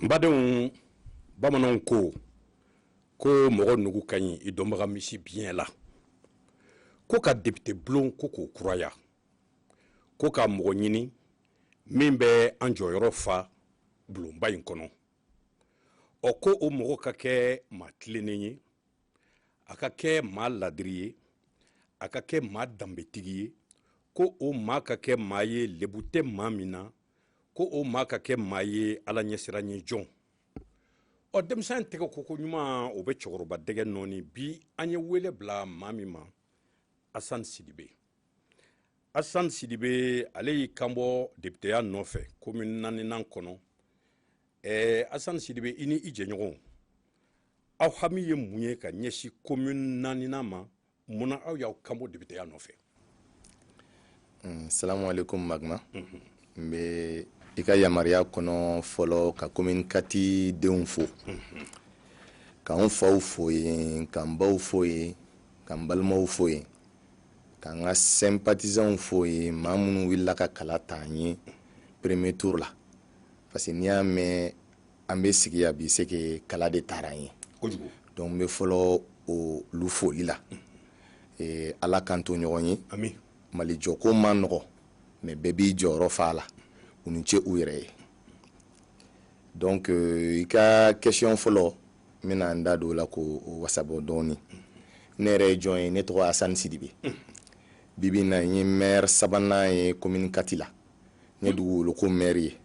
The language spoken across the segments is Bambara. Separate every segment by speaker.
Speaker 1: Badenw bamananw ko mɔgɔ nugu ka ɲi I dɔnbaga misi biɲɛ la ko ka député bulon ko k'o kuraya ko ka mɔgɔ ɲini min bɛ an jɔyɔrɔ fa bulonba in kɔnɔ ko o mɔgɔ ka kɛ maa tilennen ye a ka kɛ maa ladiri ye a ka kɛ maa danbetigi ye ko o maa ka kɛ maa ye lebu tɛ maa min na ko o maa ka kɛ maa ye ala ɲɛsiranɲɛ jɔn denmisɛn tɛgɛ koko ɲuman o bɛ cɛkɔrɔba dɛgɛ nɔɔni bi an ye wele bila maa min ma Asani Sidibe Asani Sidibe ale y'i kanbɔ députéya nɔfɛ commune 4nan kɔnɔ Asani Sidibe I ni I jɛɲɔgɔnw aw hami ye mun ye ka ɲɛsi commune 4nan ma munna aw y'aw kanbɔ députéya nɔfɛ
Speaker 2: Salamu alaikum Magma mbe I ka yamaruya kɔnɔ fɔlɔ ka commune 4 denw fo k'an faw fo yen k'an baw fo yen k'an balimaw fo yen k'an ka sympathisants fo yen maa minnu wulila ka kala ta an ye premier tour la parce que n'i y'a mɛn an bɛ sigi yan bi c'est que kala de taara an ye donc n bɛ fɔlɔ olu foli la ala k'an to ɲɔgɔn ye Mali jɔko ma nɔgɔ mais bɛɛ b'i jɔyɔrɔ fa la u ni ce u yɛrɛ ye donc I ka question fɔlɔ n bɛna n da don o la k'o wasabɔ dɔɔni ne yɛrɛ ye jɔn ye ne tɔgɔ Asani Sidibe bibi na n ye maire sabanan ye commune 4 la n ye dugukolo ko maire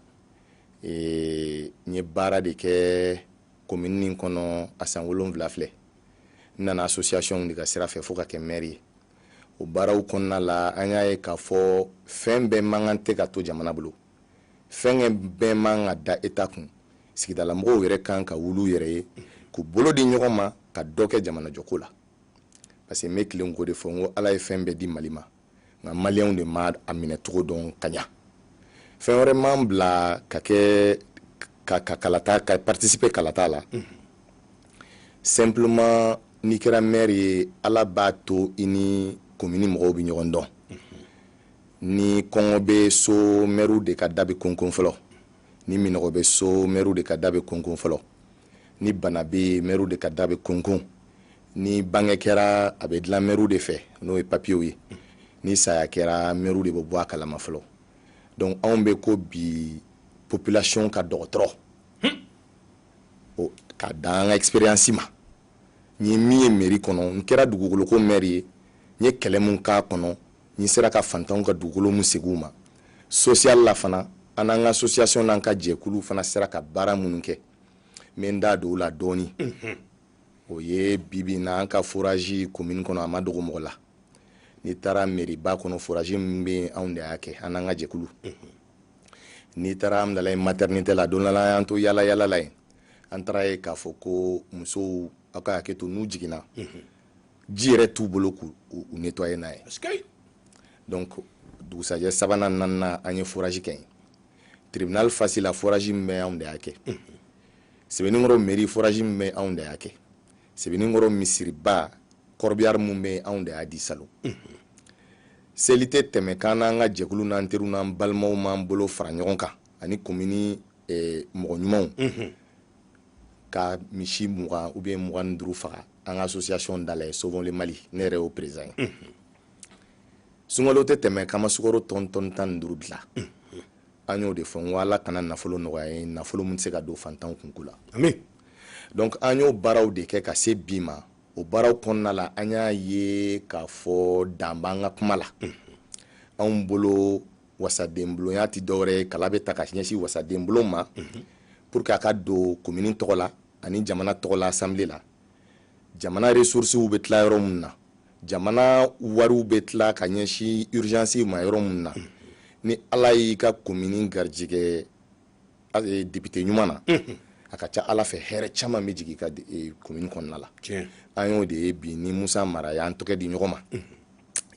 Speaker 2: ye n ye baara de kɛ commune nin kɔnɔ a san 7 filɛ n nana association de ka sira fɛ fo ka kɛ maire ye o baaraw kɔnɔna la an y'a ye k'a fɔ fɛn bɛɛ man kan tɛ ka to jamana bolo fɛn bɛɛ man ka da État kun sigidala mɔgɔw yɛrɛ kan ka wulu yɛrɛ ye k'u bolo di ɲɔgɔn ma ka dɔ kɛ jamana jɔko la parce que n bɛ tilen ko de fɔ n ko ala ye fɛn bɛɛ di Mali ma nka maliyɛnw de ma a minɛ cogo dɔn ka ɲa fɛn wɛrɛ m'an bila ka kɛ ka kalata ka participer kalata la simplement n'i kɛra maire ye ala b'a to I ni commune mɔgɔw bɛ ɲɔgɔn dɔn ni kɔngɔ bɛ so maire de ka da bɛ konkon fɔlɔ ni minɔgɔ bɛ so maire de ka da bɛ konkon fɔlɔ ni bana bɛ maire de ka da bɛ konkon ni bange kɛra a bɛ dilan maire de fɛ n'o ye papiers ye ni saya kɛra maire de bɛ bɔ a kalama fɔlɔ donc anw bɛ ko bi population ka dɔgɔtɔrɔ ka da an ka expérience ma n ye min ye mairie kɔnɔ n kɛra dugukolo ko maire ye n ye kɛlɛ mun k'a kɔnɔ n sera ka fantanw ka dugukolo mun segin u ma social la fana an n'an ka association n'an ka jɛkulu fana sera ka baara minnu kɛ n bɛ n da don o la dɔɔni o ye bibi na an ka forage commune kɔnɔ a ma dogo mɔgɔ la n'i taara mairie ba kɔnɔ forage min bɛ anw de y'a kɛ an n'an ka jɛkulu n'i taara amdalayi maternité la don dɔ la an to yala yala la yen an taara ye k'a fɔ ko musow aw ka hakɛ to n'u jiginna ji yɛrɛ t'u bolo k'u nettoyer n'a ye donc dugusajɛ sabanan naaninan an ye forage kɛ yen tribunal Fasi la forage min bɛ anw de y'a kɛ Sɛbɛnnikɔrɔ mairie forage min bɛ anw de y'a kɛ Sɛbɛnnikɔrɔ misiriba corbillard min bɛ anw de y'a di salon seli tɛ tɛmɛ k'an n'an ka jɛkulu n'an teriw n'an balimaw m'an bolo fara ɲɔgɔn kan ani commune mɔgɔ ɲumanw ka misi 20 ou bien 25 faga an ka association da la Sauvons le Mali ne yɛrɛ y'o président ye sunkalo tɛ tɛmɛ k'an ma sukaro tɔn 15 dilan an y'o de fɔ n ko ala kana nafolo nɔgɔya ye nafolo mun tɛ se ka don fantanw kunko la donc an y'o baaraw de kɛ ka se bi ma o baaraw kɔnɔna la an y'a ye k'a fɔ dan b'an ka kuma la anw bolo wasaden bulon tɛ dɔwɛrɛ ye kala bɛ ta ka ɲɛsin wasaden bulon ma pour que a ka don commune tɔgɔ la ani jamana tɔgɔ la assemblée la jamana ressources bɛ tila yɔrɔ min na jamana wariw bɛ tila ka ɲɛsin urgence ma yɔrɔ min na ni ala y'i ka commune garijɛgɛ député ɲuman na a ka ca ala fɛ hɛrɛ caman bɛ jigin ka commune kɔnɔna la an y'o de ye bi ni Musa Mara y'an tɔgɔ di ɲɔgɔn ma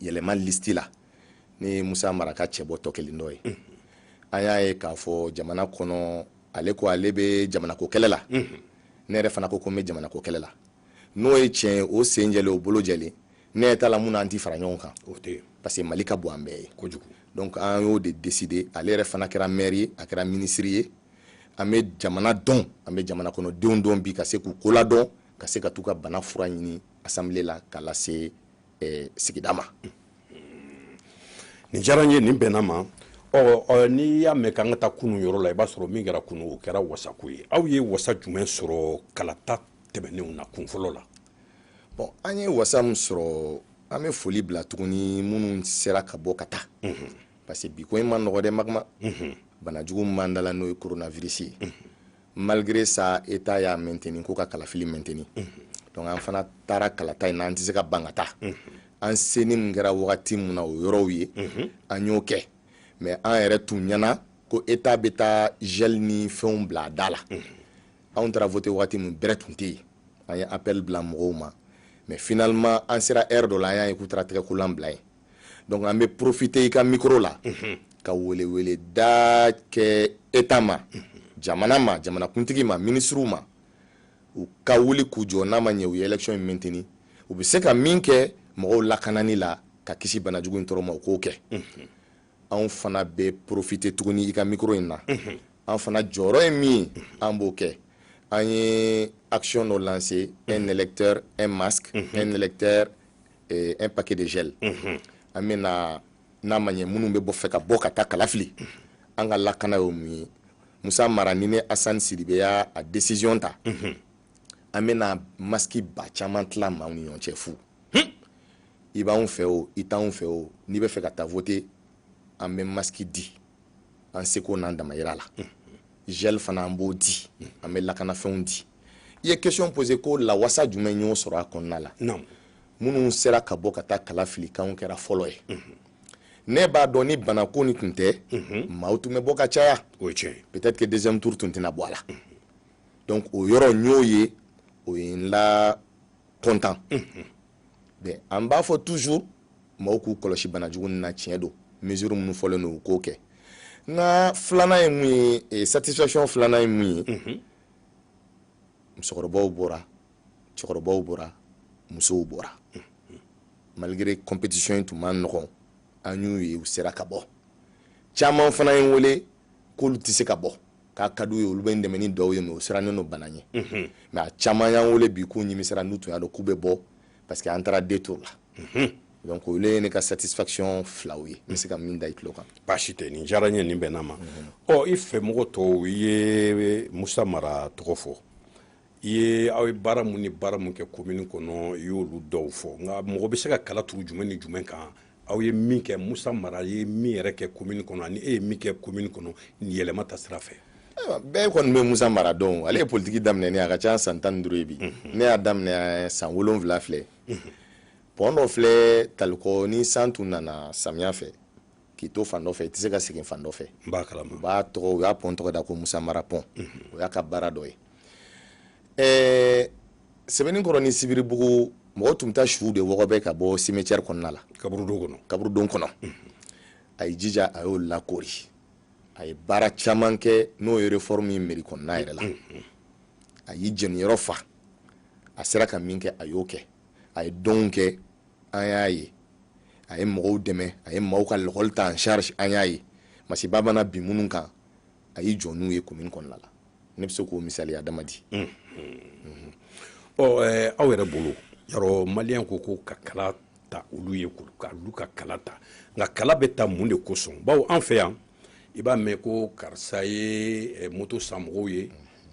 Speaker 2: yɛlɛma liste la ni Musa Mara ka cɛ bɔ tɔ kelen dɔ ye an y'a ye k'a fɔ jamana kɔnɔ ale ko ale bɛ jamana ko kɛlɛ la ne yɛrɛ fana ko n bɛ jamana ko kɛlɛ la n'o ye tiɲɛ o sen jɛlen o bolo jɛlen ne yɛrɛ t'a la mun n'an tɛ fara ɲɔgɔn kan parce que Mali ka bon an bɛɛ ye donc an y'o de décider ale yɛrɛ fana kɛra maire ye a kɛra ministre ye an bɛ jamana dɔn an bɛ jamana kɔnɔdenw dɔn bi ka se k'u ko ladɔn ka se ka t'u ka bana fura ɲini assemblée la k'a lase sigida ma.
Speaker 1: nin diyara n ye, nin bɛnna ma. n'i y'a mɛn k'an ka taa kunun yɔrɔ la i b'a sɔrɔ min kɛra kunun o kɛra wasako ye. aw ye wasa jumɛn sɔrɔ kalata tɛmɛnenw na kun fɔlɔ la?
Speaker 2: bon an ye wasa min sɔrɔ an bɛ foli bila tuguni minnu sera ka bɔ ka taa parce que bi ko in ma nɔgɔ dɛ Magma. banajugu min b'an da la n'o ye coronavirus ye. malgré ça état y'a maintenir ko ka kalafili maintenir. donc an fana taara kalata in na an tɛ se ka ban ka taa. an seni min kɛra wagati min na o yɔrɔw ye an y'o kɛ mais an yɛrɛ tun ɲɛna ko état bɛ taa gel ni fɛnw bila a da la. anw taara voter wagati min bɛrɛ tun tɛ yen an ye appel bila mɔgɔw ma mais finalement an sera heure dɔ la an y'a ye k'u taara tɛgɛkolan bila yen donc an bɛ profiter i ka micro la ka welewele da kɛ état ma jamana ma jamanakuntigi ma ministres ma u ka wuli k'u jɔ n'a ma ɲɛ u ye élection in maintenir u bɛ se ka min kɛ mɔgɔw lakanani la ka kisi banajugu in tɔɔrɔ ma u k'o kɛ. anw fana bɛ profiter tuguni i ka micro in na an fana jɔyɔrɔ ye min ye an b'o kɛ. an ye action dɔ lancer un électeur un masque un électeur un paquet de gel. an bɛna n'a ma ɲɛ minnu bɛ fɛ ka bɔ ka taa kalafili an ka lakana y'o min ye Musa Mara ni ne Assane Sidibe y'a décision ta an bɛna masque ba caman tila maaw ni ɲɔgɔn cɛ fu. i b'anw fɛ o i t'anw fɛ o n'i bɛ fɛ ka taa voter an bɛ masque di an seko n'an damayira la. gel fana an b'o di an bɛ lakanafɛnw di. i ye question posé ko lawasa jumɛn y'o sɔrɔ a kɔnɔna la. minnu sera ka bɔ ka taa kala fili kanw kɛra fɔlɔ ye. ne b'a dɔn ni bana ko ni tun tɛ maaw tun bɛ bɔ ka caya. peut-être que deuxième tour tun tɛna bɔ a la. donc o yɔrɔ n y'o ye o ye n la content. mais an b'a fɔ toujours maaw k'u kɔlɔsi banajugu nin na tiɲɛ don mesure minnu fɔlen don u k'o kɛ. nka filanan ye mun ye satisfaction filanan ye mun ye musokɔrɔbaw bɔra cɛkɔrɔbaw bɔra musow bɔra malgré compétition in tun man nɔgɔn an y'u ye u sera ka bɔ caman fana ye n wele k'olu tɛ se ka bɔ k'a ka d'u ye olu bɛ n dɛmɛ ni dɔw ye mais u sirannen don bana ɲɛ mais a caman y'an wele bi k'u nimisara n'u tun y'a dɔn k'u bɛ bɔ parce que an taara deux tours la. donc olu ye ne ka satisfaction filaw ye n bɛ se ka min da i tulo kan.
Speaker 1: baasi tɛ nin diyara n ye nin bɛnna ma. i fɛ mɔgɔ tɔw i ye Musa Mara tɔgɔ fɔ i ye aw ye baara mun ni baara mun kɛ commune kɔnɔ i y'olu dɔw fɔ nka mɔgɔ bɛ se ka kala turu jumɛn ni jumɛn kan aw ye min kɛ Musa Mara ye min yɛrɛ kɛ commune kɔnɔ ani e ye min kɛ commune kɔnɔ nin yɛlɛma ta sira fɛ.
Speaker 2: bɛɛ kɔni bɛ Musa Mara dɔn ale ye politique daminɛ ne a ka ca san 15 ye bi ne y'a daminɛ san 7 filɛ. pɔn dɔ filɛ Talikɔ ni san tun nana samiya fɛ k'i to fan dɔ fɛ i tɛ se ka segin fan dɔ fɛ.
Speaker 1: n b'a kalama.
Speaker 2: u b'a tɔgɔ u y'a pɔn tɔgɔ da ko Musa Mara pɔn o y'a ka baara dɔ ye. Sɛbɛnnikɔrɔ ni Sibiribugu mɔgɔ tun bɛ taa suw de wɔgɔbɛ ka bɔ cimetière kɔnɔna la. kaburudon kɔnɔ. a ye jija a y'o lakori a ye baara caman kɛ n'o ye réforme ye mairie kɔnɔna yɛrɛ la. a y'i jɛniyɔrɔ fa a sera ka min kɛ a y'o kɛ a ye dɔnw kɛ an y'a ye a ye mɔgɔw dɛmɛ a ye maaw ka l'école ta en charge an y'a ye masiba mana bin minnu kan a y'i jɔ n'u ye commune kɔnɔna la ne bɛ se k'o misaliya dama di.
Speaker 1: aw yɛrɛ bolo yarɔ maliyɛn ko ka kala ta olu ye k'olu ka kala ta nka kala bɛ ta mun de kosɔn bawo an fɛ yan i b'a mɛn ko karisa ye moto san mɔgɔw ye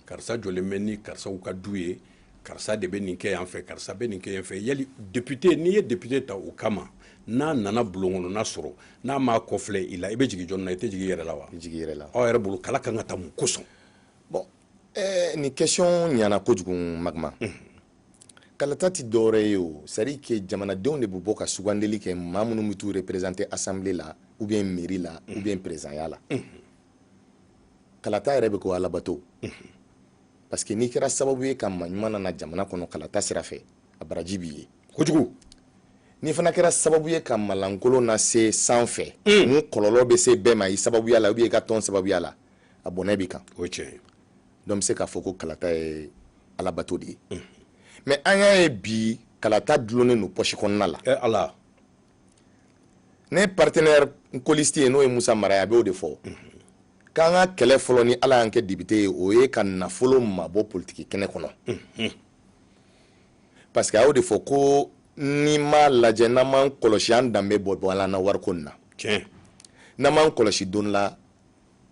Speaker 1: karisa jɔlen bɛ ni karisaw ka du ye karisa de bɛ nin kɛ yan fɛ karisa bɛ nin kɛ yan fɛ yali député n'i ye député ta o kama n'a nana bulon kɔnɔna sɔrɔ n'a m'a kɔfilɛ i la i bɛ jigin jɔn na i tɛ jigin i yɛrɛ la wa.
Speaker 2: i jigin i yɛrɛ la.
Speaker 1: aw yɛrɛ bolo kala kan ka ta mun kosɔn.
Speaker 2: bon nin question ɲana kojugu Magma. kalata ti dɔwɛrɛ ye o c'est à dire que jamanadenw de bɛ bɔ ka sugandeli kɛ maa minnu bɛ t'u représenter assemblée la ou bien mairie la ou bien présidentya la. kalata yɛrɛ bɛ ko alabato. parce que n'i kɛra sababu ye ka maɲuman nana jamana kɔnɔ kalata sira fɛ a baraji b'i ye.
Speaker 1: kojugu.
Speaker 2: n'i fana kɛra sababu ye ka malankolon lase sanfɛ. mun kɔlɔlɔ bɛ se bɛɛ ma i sababuya la ou bien i ka tɔn sababuya la a bɔnɛ b'i kan.
Speaker 1: o ye tiɲɛ ye.
Speaker 2: donc bɛ se k'a fɔ ko kalata ye alabato de ye. mais an y'a ye bi kalata dulonnen don poche kɔnɔna la.
Speaker 1: ala.
Speaker 2: ne partenaire colistier n'o ye Musa Mara ye a b'o de fɔ. k'an ka kɛlɛ fɔlɔ ni ala y'an kɛ député ye o ye ka nafolo mabɔ politiki kɛnɛ kɔnɔ parce que a y'o de fɔ ko ni ma lajɛ n'an m'an kɔlɔsi an danbe bɔ ala na wariko nin na n'an m'an kɔlɔsi don la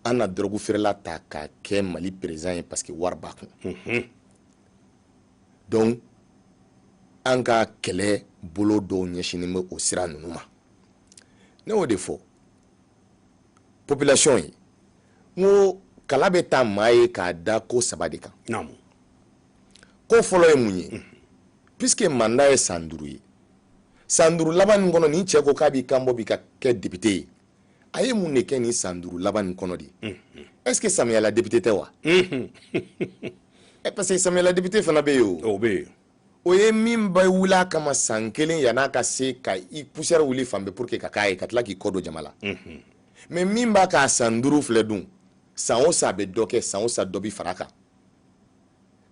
Speaker 2: an na dɔrɔgu feerela ta ka kɛ mali président ye parce que wari b'a kun donc an ka kɛlɛ bolo dɔw ɲɛsinin bɛ o sira ninnu ma ne y'o de fɔ population ye n ko kala bɛ taa maa ye k'a da ko saba de kan ko fɔlɔ ye mun ye puisque mandat ye san 5 ye san 5 laban nin kɔnɔ ni cɛ ko k'a b'i kan bɔ bi ka kɛ député ye a ye mun de kɛ ni san 5 laban nin kɔnɔ de est-ce que samiyala député tɛ wa parce que samiyala député fana bɛ yen o bɛ yen o ye min bɛ wuli a kama san 1 yan'a ka se ka i poussière wuli fan bɛɛ pour que ka k'a ye ka tila k'i kɔ don jama la mais min b'a k'a san 5 filɛ dun san o san a bɛ dɔ kɛ san o san dɔ bi fara kan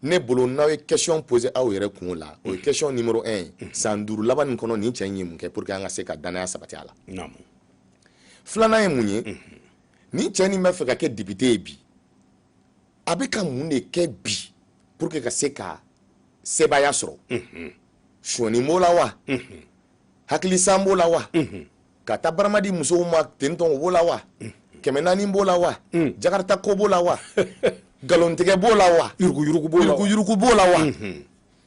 Speaker 2: ne bolo n'aw ye question posé aw yɛrɛ kungo la o ye question numéro 1 ye san 5 laban nin kɔnɔ nin cɛ in ye mun kɛ pour que an ka se ka danaya sabati a la filanan ye mun ye ni cɛ nin bɛ fɛ ka kɛ député ye bi a bɛ ka mun de kɛ bi pour que ka se ka sebaya sɔrɔ sɔni b'o la wa hakilisan b'o la wa ka taa barama di musow ma tentɔn o b'o la wa 400 b'o la wa jakarta ko b'o la wa galontigɛ b'o la wa yurugu b'o la wa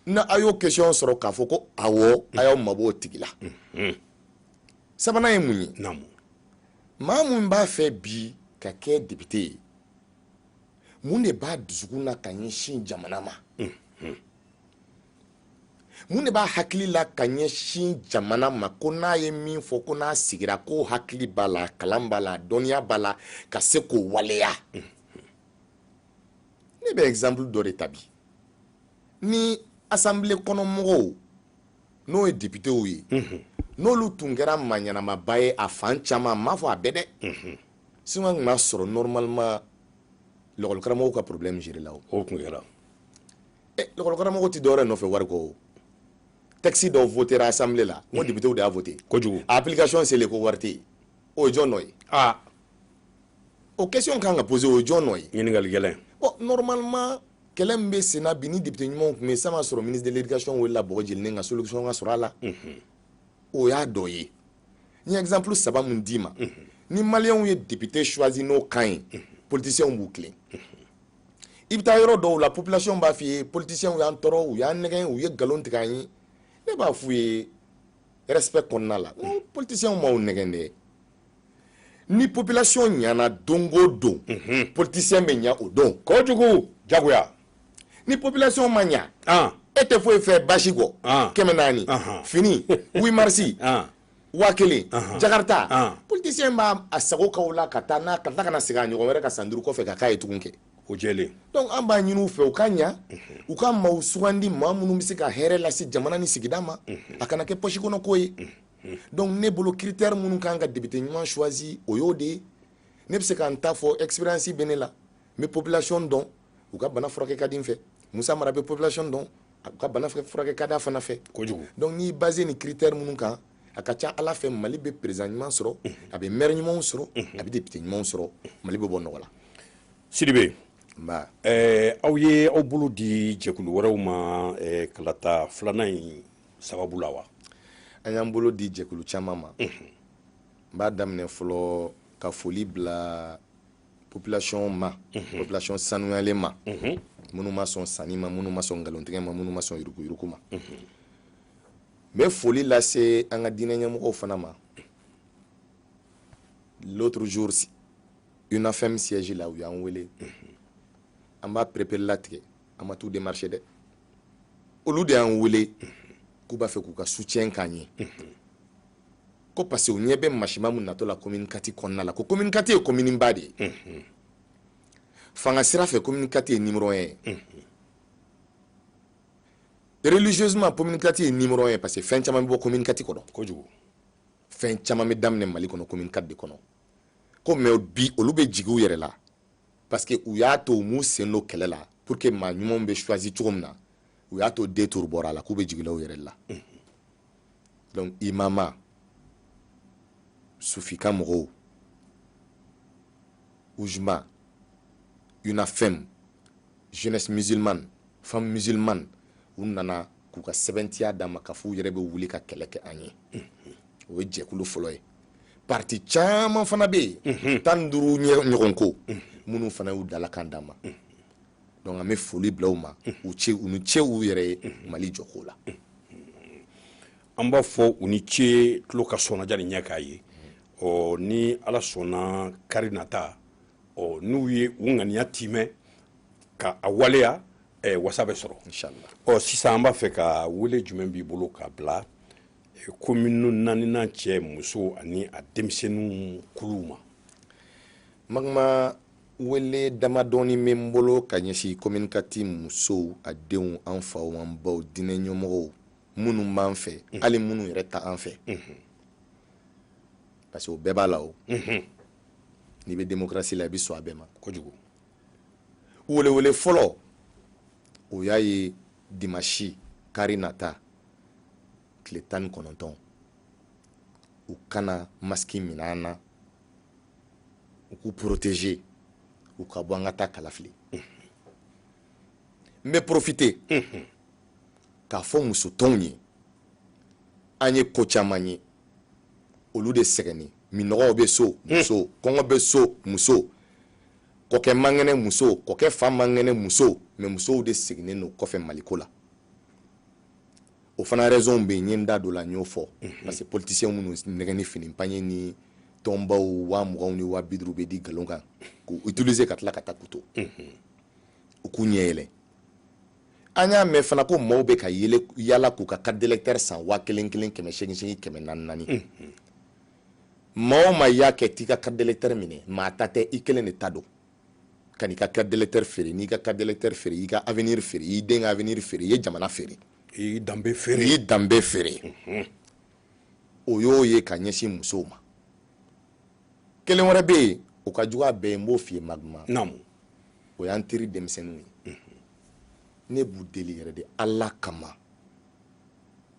Speaker 2: na a y'o question sɔrɔ k'a fɔ ko awɔ a y'aw mabɔ o tigi la sabanan ye mun ye maa mun b'a fɛ bi ka kɛ député ye mun de b'a dusukun na ka ɲɛsin jamana ma mun de b'a hakili la ka ɲɛsin jamana ma ko n'a ye min fɔ ko n'a sigira ko hakili b'a la kalan b'a la dɔnniya b'a la ka se k'o waleya ne bɛ exemple dɔ de ta bi ni assemblée kɔnɔ mɔgɔw n'o ye députéw ye n'olu tun kɛra maɲanamaba ye a fan caman m'a fɔ a bɛɛ dɛ sinon tun b'a sɔrɔ normalement l'école karamɔgɔw ka problème gérer la o tun kɛra l'école karamɔgɔw tɛ dɔwɛrɛ nɔfɛ wari kɔ o texte dɔw votera assemblée la n ko députéw de y'a voté kojugu a application selen ko wari tɛ yen o ye jɔn nɔ ye o question kan ka poser o ye jɔn nɔ ye ɲininkali gɛlɛn bon normalement kɛlɛ min bɛ senna bi ni député ɲumanw tun bɛ yen san b'a sɔrɔ ministre de l'éducation welela bɔgɔ jelilen ka solution ka sɔrɔ a la o y'a dɔ ye n ye exemple 3 mun d'i ma ni maliyɛnw ye député choisi n'o kan ye politiciens b'u tilen i bɛ taa yɔrɔ dɔw la population b'a f'i ye politiciens y'an tɔɔrɔ u y'an nɛgɛn u ye nkalon tigɛ an ye ne b'a f'u ye respect kɔnɔna la n politiciens m'aw nɛgɛn dɛ ni population ɲana don o don politicien bɛ ɲa o don kojugu jagoya ni population ma ɲa e tɛ foyi fɛ basi kɔ 400 fini 8 mars 1000 jakarta politicien b'a a sago k'aw la ka taa n'a ka tila ka na segin a ɲɔgɔn wɛrɛ ka san 5 kɔfɛ ka k'a ye tugun kɛ o jɛlen donc an b'a ɲini u fɛ u ka ɲa u ka maaw sugandi maa minnu bɛ se ka hɛrɛ lase jamana ni sigida ma a kana kɛ poche kɔnɔ ko ye donc ne bolo critère minnu kan ka député ɲuman choisi o y'o de ye ne bɛ se ka n ta fɔ expérience bɛ ne la n bɛ population dɔn u ka bana furakɛ ka di n fɛ Musa Mara bɛ population dɔn u ka bana furakɛ ka di a fana fɛ kojugu donc n'i basé ni critère minnu kan a ka ca ala fɛ Mali bɛ président ɲuman sɔrɔ a bɛ maire ɲumanw sɔrɔ a bɛ député ɲumanw sɔrɔ Mali bɛ bɔ nɔgɔ la Sidibe aw ye aw bolo di jɛkulu wɛrɛw ma kalata filanan in sababu la wa an y'an bolo di jɛkulu caman ma n b'a daminɛ fɔlɔ ka foli bila population ma population sanuyalen ma minnu ma sɔn sanni ma minnu ma sɔn nkalontigɛ ma minnu ma sɔn yuruguyurugu ma n bɛ foli lase an ka diinɛ ɲɛmɔgɔw fana ma l'autre jour UNAFEM siège la u y'an wele an b'a prépare latigɛ an ma t'u démarcher dɛ olu de y'an wele k'u b'a fɛ k'u ka soutien k'an ye ko parce que u ɲɛ bɛ masima mun natɔ la commune 4 kɔnɔna la ko commune 4 ye commune ba de ye fanga sira fɛ commune 4 ye numéro 1 ye religieusement commune 4 ye numéro 1 parce que fɛn caman bɛ bɔ commune 4 kɔnɔ kojugu fɛn caman bɛ daminɛ Mali kɔnɔ commune 4 de kɔnɔ ko mais bi olu bɛ jigin u yɛrɛ la parce que u y'a to u m'u sen don kɛlɛ la pour que maa ɲumanw bɛ choisi cogo min na u y'a to détour bɔra a la k'u bɛ jigin u yɛrɛ la donc imama sufika mɔgɔw ujuma une femme jeunesse musulmane femme musulmane u nana k'u ka sɛbɛntiya d'a ma k'a fɔ u yɛrɛ bɛ wuli ka kɛlɛ kɛ an ye o ye jɛkulu fɔlɔ ye parti caman fana bɛ yen 15 ɲɔgɔn ko minnu fana y'u dalakan d'a ma donc an bɛ foli bila u ma u ni ce u yɛrɛ ye Mali jɔko la
Speaker 1: an b'a fɔ u ni ce tulo ka sɔnna jani ɲɛ k'a ye ni ala sɔnna kari nata n'u ye u ŋaniya timɛ ka a waleya wasa bɛ sɔrɔ
Speaker 2: inchallah
Speaker 1: sisan an b'a fɛ ka wele jumɛn b'i bolo k'a bila commune naaninan cɛ muso ani a denmisɛnninw kuluw ma
Speaker 2: magma wele damadɔni bɛ n bolo ka ɲɛsin commune kati musow a denw an faw an baw dinɛ ɲɛmɔgɔw minnu b'an fɛ hali minnu yɛrɛ ta an fɛ parce que o bɛɛ b'a la o n'i bɛ démocratie la i bɛ sɔn a bɛɛ ma
Speaker 1: kojugu
Speaker 2: welewele fɔlɔ o y'a ye dimanche kari nata tile 19 u kana masque minɛ an na u k'u protéger u ka bɔ an ka taa kalafili n bɛ profiter k'a fɔ muso tɔnw ye an ye ko caman ye olu de sɛgɛnni minɔgɔw bɛ so muso kɔngɔ bɛ so muso kɔkɛ mangɛnɛ muso kɔkɛ fa mangɛnɛ muso mais musow de seginnen don kɔfɛ Maliko la o fana raison bɛ yen n ye n da don la n y'o fɔ parce que politiciens minnu nɛgɛ ni fini paɲɛ ni tɔnbaw 20,000 ni 50,000 bɛ di nkalon kan k'u utiliser ka tila ka taa k'u to u k'u ɲɛ yɛlɛ an y'a mɛn fana ko maaw bɛ ka yala k'u ka carte d'électeur san 1,000 1,800 1,400 maa o maa y'a kɛ t'i ka carte d'électeur minɛ maa ta tɛ i kelen de ta don ka n'i ka carte d'électeur feere n'i ka carte d'électeur feere i ka avenir feere i den ka avenir feere i ye jamana feere
Speaker 1: i danbe feere
Speaker 2: i ye danbe feere o y'o ye ka ɲɛsin musow ma kelen wɛrɛ bɛ yen o ka jugu a bɛɛ ye n b'o f'i ye Magma o y'an teri denmisɛnninw ye ne b'u deli yɛrɛ de Ala kama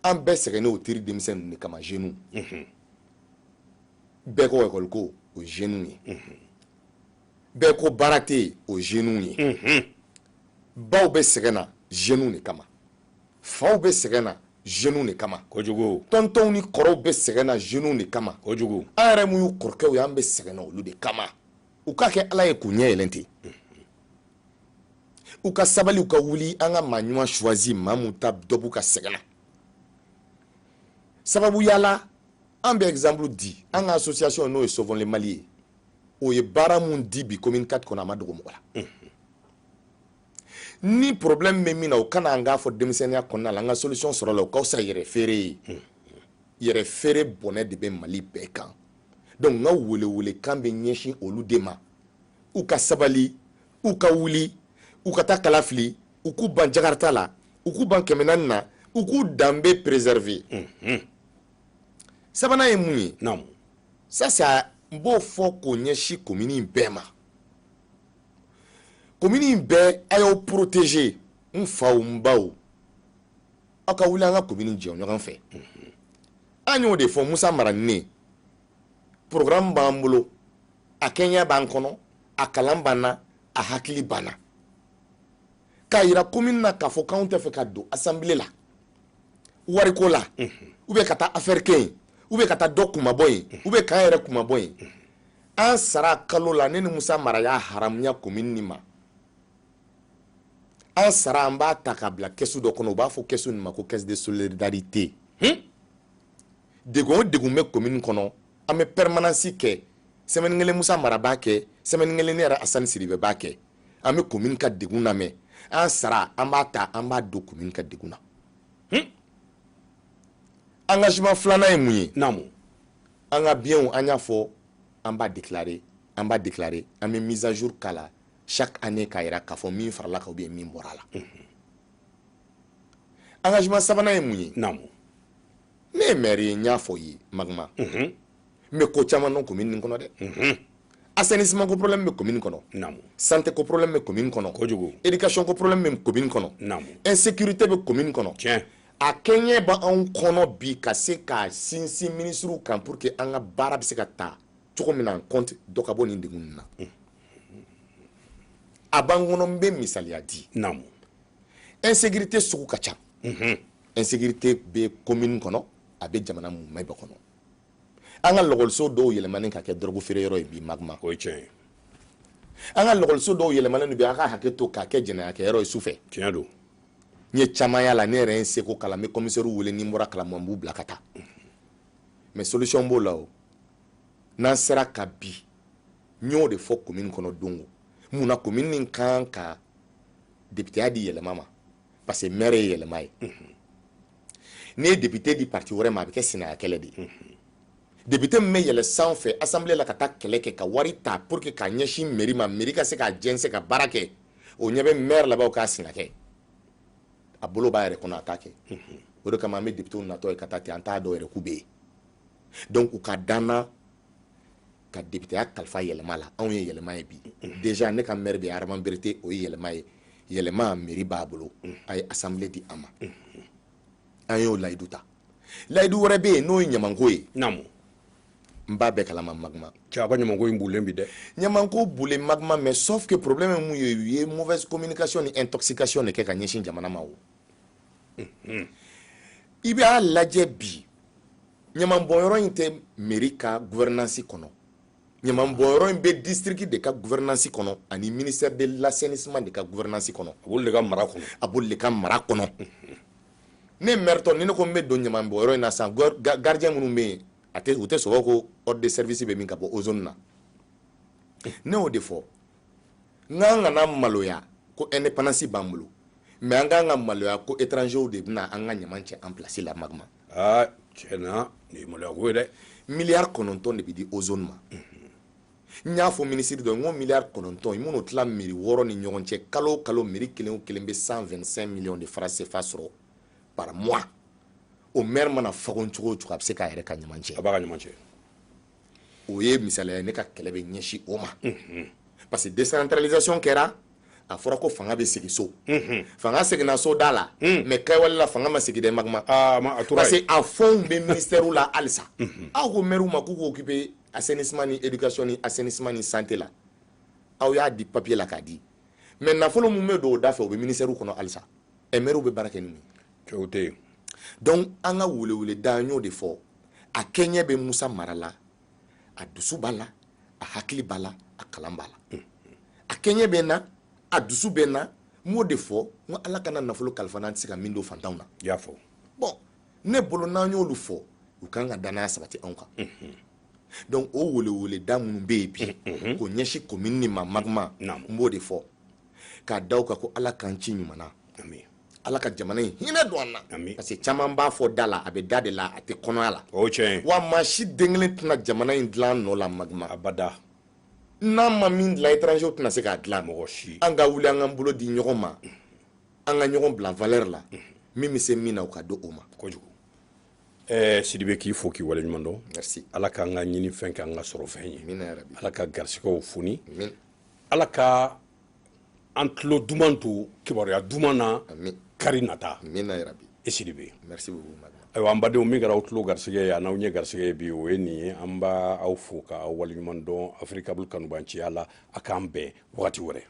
Speaker 2: an bɛɛ sɛgɛnnen o teri denmisɛnninw de kama jeunes bɛɛ ko école ko o jeunes ye bɛɛ ko baara tɛ yen o jeunes ye baw bɛ sɛgɛn na jeunes de kama faw bɛ sɛgɛn na jeunes de kama
Speaker 1: kojugu
Speaker 2: tontonw ni kɔrɔw bɛ sɛgɛn na jeunes de kama
Speaker 1: kojugu
Speaker 2: an yɛrɛ mun y'u kɔrɔkɛw ye an bɛ sɛgɛn na olu de kama u k'a kɛ Ala ye k'u ɲɛ yɛlɛn ten u ka sabali u ka wuli an ka maa ɲuman choisi maa mun ta dɔ b'u ka sɛgɛn na sababu yala an bɛ exemple di an ka association n'o ye Sauvons les Mali ye o ye baara mun di bi commune 4 kɔnɔ a ma dogo mɔgɔ la ni problème bɛ min na o kana an k'a fɔ denmisɛnninya kɔnɔna la an ka solution sɔrɔ la o ka fisa yɛrɛ feere ye yɛrɛ feere bɔnɛ de bɛ Mali bɛɛ kan donc n ka welewele kan bɛ ɲɛsin olu de ma u ka sabali u ka wuli u ka taa kalafili u k'u ban Jakarta la u k'u ban 400 na u k'u danbe préserver sabanan ye mun ye ça c'est n b'o fɔ k'o ɲɛsin commune in bɛɛ ma commune in bɛɛ a y'aw protéger n faw n baw aw ka wuli an ka commune jɛ ɲɔgɔn fɛ an y'o de fɔ Musa Mara ni ne programme b'an bolo a kɛɲɛ b'an kɔnɔ a kalan b'an na a hakili b'an na k'a yira commune na k'a fɔ k'anw tɛ fɛ ka don assemblée la wariko la ou bien ka taa affaire kɛ yen ou bien ka taa dɔ kumabɔ yen ou bien k'an yɛrɛ kumabɔ yen an sara kalo la ne ni Musa Mara y'a haramuya commune nin ma an sara an b'a ta k'a bila kɛsu dɔ kɔnɔ u b'a fɔ kɛsu nin ma ko caisse de solidarité degun o degun bɛ commune kɔnɔ an bɛ permanence kɛ semaine kelen Musa Mara b'a kɛ semaine kelen ne yɛrɛ Asani Sidibe b'a kɛ an bɛ commune ka degun lamɛn an sara an b'a ta an b'a don commune ka degun na engagement filanan ye mun ye an ka biens an y'a fɔ an b'a déclarer an bɛ mise à jour k'a la chaque année k'a yira k'a fɔ min farala kan ou bien min bɔra la engagement sabanan ye mun ye ne ye maire ye n y'a fɔ ye Magma mais ko caman dɔn commune nin kɔnɔ dɛ assainissement ko problème bɛ commune kɔnɔ santé ko problème bɛ commune kɔnɔ éducation ko problème bɛ commune kɔnɔ insécurité bɛ commune kɔnɔ a kɛɲɛ b'anw kɔnɔ bi ka se ka sinsin ministres kan pour que an ka baara bɛ se ka taa cogo min na compte dɔ ka bɔ nin degun nin na a b'an kɔnɔ n bɛ misaliya di
Speaker 1: naamu
Speaker 2: insécurité sugu ka ca insécurité bɛ commune kɔnɔ a bɛ jamana mumɛ bɛɛ kɔnɔ an ka lɔgɔliso dɔw yɛlɛmani ka kɛ dɔrɔgu feere yɔrɔ ye bi Magma
Speaker 1: o ye tiɲɛ ye
Speaker 2: an ka lɔgɔliso dɔw yɛlɛmani bi a ka hakɛ to k'a kɛ jɛnɛyakɛ yɔrɔ ye sufɛ
Speaker 1: tiɲɛ don
Speaker 2: n ye caman y'a la ne yɛrɛ ye n seko kalan n bɛ commissaire wele ni n bɔra kalama n b'u bila ka taa mais solution b'o la o n'an sera ka bi n y'o de fɔ commune kɔnɔ don o munna commune nin kan ka députéya di yɛlɛma ma parce que maire ye yɛlɛma ye n'i ye député di parti wɛrɛ ma a bɛ kɛ sinaya kɛlɛ de ye député min bɛ yɛlɛ sanfɛ assemblée la ka taa kɛlɛ kɛ ka wari ta pour que ka ɲɛsin mairie ma mairie ka se k'a jɛnsɛn ka baara kɛ o ɲɛ bɛ maire laban k'a sinna kɛ a bolo b'a yɛrɛ kɔnɔ a t'a kɛ o de kama an bɛ député natɔ ye ka taa ten an t'a dɔw yɛrɛ k'u bɛ yen donc u ka danna ka députéya kalifa yɛlɛma la anw ye yɛlɛma ye bi déjà ne ka maire bɛ Arama Berete o ye yɛlɛma ye yɛlɛma mairie b'a bolo a ye assemblée di an ma an y'o layidu ta layidu wɛrɛ bɛ yen n'o ye ɲamanko ye
Speaker 1: naamu
Speaker 2: n b'a bɛɛ kalama Magma
Speaker 1: cɛ a ka ɲamanko in bulen bi dɛ
Speaker 2: ɲamanko bulen Magma mais sauf que problème ye mun ye u ye mauvaise communication ni intoxication de kɛ ka ɲɛsin jamana ma o i b'a lajɛ bi ɲamanbɔnyɔrɔ in tɛ mairie ka gouvernance kɔnɔ ɲamanbɔnyɔrɔ in bɛ district de ka gouvernance kɔnɔ ani ministère de l'assainissement de ka gouvernance kɔnɔ
Speaker 1: a b'olu de ka mara kɔnɔ
Speaker 2: a b'olu de ka mara kɔnɔ ne maire tɔ ni ne ko n bɛ don ɲamanbɔnyɔrɔ in na sisan gardien minnu bɛ yen u tɛ sɔrɔ ko ordre de service bɛ min ka bɔ ozone na ne y'o de fɔ n k'an kana maloya ko indépendance b'an bolo mais an k'an ka maloya ko étrangers de bɛna an ka ɲaman cɛ en place la Magma
Speaker 1: tiɲɛna nin ye maloya ko ye dɛ
Speaker 2: miliyari 9 de bɛ di ozone ma n y'a fɔ minisiri dɔ n ko miliyari 9 i minnu tila miiri 6 ni ɲɔgɔn cɛ kalo o kalo miiri kelen o kelen bɛ 125 millions de francs CFA sɔrɔ par mois o maire mana fagon cogo o cogo a bɛ se k'a yɛrɛ ka ɲaman cɛ
Speaker 1: a b'a ka ɲaman cɛ
Speaker 2: o ye misaliya ye ne ka kɛlɛ bɛ ɲɛsin o ma parce que décentralisation kɛra a fɔra ko fanga bɛ segin so fanga seginna so da la mais kɛwale la fanga ma segin dɛ Magma parce que a fɛnw bɛ ministère la halisa aw ko maire ma k'u k'occuper assainissement ni éducation ni assainissement ni santé la aw y'a di papier la k'a di mais nafolo mun bɛ don o da fɛ o bɛ ministère kɔnɔ halisa maire bɛ baara kɛ ni mun ye
Speaker 1: cɛw tɛ yen
Speaker 2: donc an ka welewele da n y'o de fɔ a kɛɲɛ bɛ Musa mara la a dusu b'a la a hakili b'a la a kalan b'a la a kɛɲɛ bɛ n na a dusu bɛ n na n m'o de fɔ n ko ala kana nafolo kalifa n'an tɛ se ka min don fantanw na
Speaker 1: i y'a fɔ
Speaker 2: bon ne bolo n'an y'olu fɔ u kan ka danaya sabati anw kan donc o welewele da minnu bɛ yen bi k'o ɲɛsin commune nin ma Magma n b'o de fɔ k'a da u kan ko ala k'an ci ɲuman na ala ka jamana in hinɛ don an na parce que caman b'a fɔ da la a bɛ da de la a tɛ kɔnɔya la
Speaker 1: o tiɲɛ
Speaker 2: wa maa si den kelen tɛna jamana in dilan nɔ la Magma
Speaker 1: abada
Speaker 2: n'an ma min dilan étranger tɛna se k'a dilan
Speaker 1: mɔgɔ si
Speaker 2: an ka wuli an k'an bolo di ɲɔgɔn ma an ka ɲɔgɔn bila valeur la min bɛ se min na o ka do o ma
Speaker 1: kojugu Sidibe k'i fo k'i waleɲuman dɔn
Speaker 2: merci
Speaker 1: ala k'an ka ɲini fɛn k'an ka sɔrɔ fɛn ye
Speaker 2: amina yarabi
Speaker 1: ala ka garisigɛw foni
Speaker 2: amin
Speaker 1: ala ka an tulo duman to kibaruya duman na
Speaker 2: amin
Speaker 1: kari nata
Speaker 2: amina yarabi
Speaker 1: i Sidibe
Speaker 2: merci beaucoup Magma
Speaker 1: ayiwa an badenw min kɛra aw tulo garisɛgɛ ye a n'aw ɲɛ garisɛgɛ ye bi o ye nin ye an b'a aw fo k'aw waleɲuman dɔn Afrikabulu kanubanciya la a k'an bɛn wagati wɛrɛ